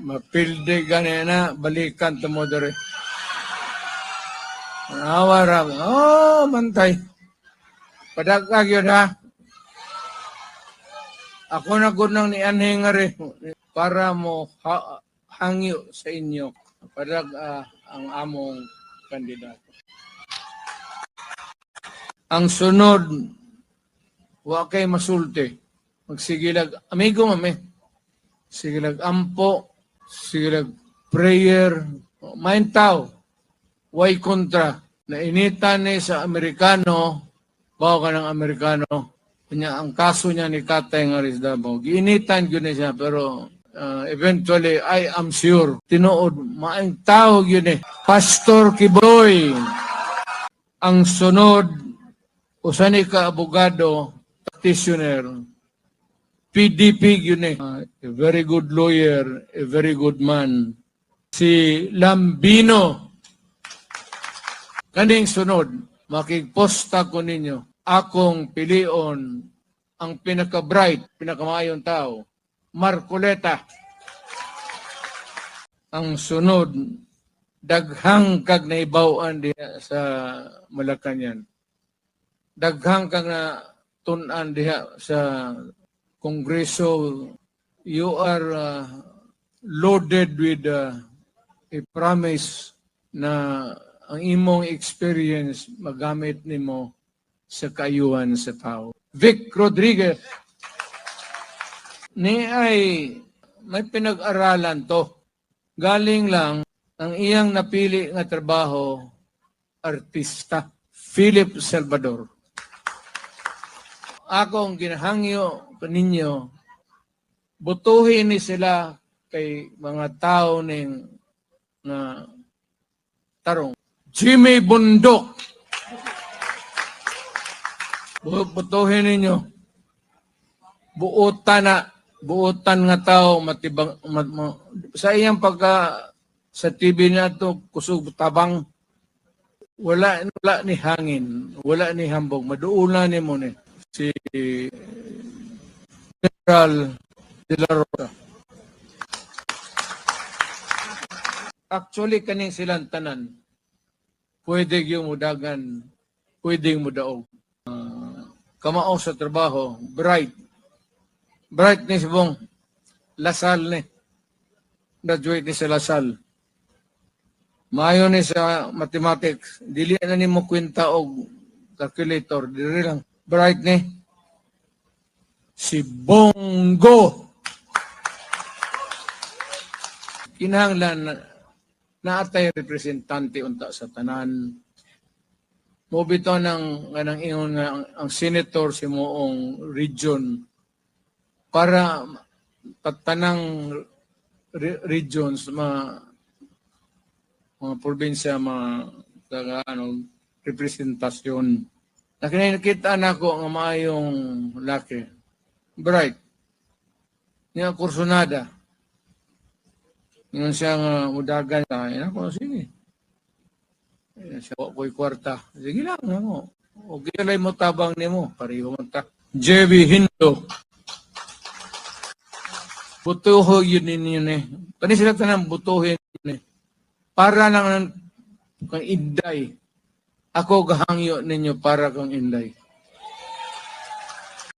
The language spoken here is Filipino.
mapilde ganina, balikan to mo dere. Awara, oh, mantay. Padagkag yun ha. Ako na gunang ni anhing nga rin para mo hangyo sa inyo. Padag ang among kandidato. Ang sunod, wa kay masulti. Magsigilag, amigo mami. Sigilag ampo, sigilag prayer, main tao, way kontra. Nainitan ni sa Amerikano, bawa ka ng Amerikano, kanya ang kaso niya ni Katay nga Rizdabaw. Giinitan yun siya, pero eventually, I am sure, tinuod, maing tao yun Pastor Kiboy, ang sunod, usan ka abogado, practitioner, PDP yun a very good lawyer, a very good man. Si Lambino, kaning sunod, makigposta ko ninyo, akong pilion ang pinaka-bright, pinakamayong tao, Marcoleta. Ang sunod, daghang kag naibawaan diha sa Malacañang. Daghang kag na tunan diha sa Kongreso. You are loaded with a promise na ang imong experience magamit nimo sa kaayuhan sa tao. Vic Rodriguez, ni ay may pinag-aralan to. Galing lang ang iyang napili nga trabaho, artista, Philip Salvador. Akong ginahangyo ninyo, butuhin ni sila kay mga tao ning na tarong. Jimmy Bundok. Butuhin ninyo. Buotan nga tao matibang sa iyang pagka sa TV na to kusog tabang wala ni hangin, wala ni hambog, maduula ni mo ni si General De La Rosa. Actually kaning silang tanan pwede yung mudagan, pwede yung mudaog. Kamao sa trabaho, bright ni si Bong Lasal ni. Graduate ni sa Lasal. Maayo ni sa mathematics. Dili na ni mo kwenta og calculator. Dili lang. Bright ni. Si Bongo. Kinahanglan na atay representante unta sa tanan. Mobito ng ingon nga ang senator si moong region para tanang regions mga probinsya representasyon. Nakita na ko ang maayong laki. Bright. Niya kursunada. Ngayon siya nga mudagan tayo. Ako, sige. Siya ko'y kwarta. Sige lang. Ako. O gilay mo tabang ni mo. Pariho mo ta. JB Hindo. Butuho yun eh. Kani sila tanang butuhin yun eh. Para lang kang inday. Ako gahangyo ninyo para kang inday.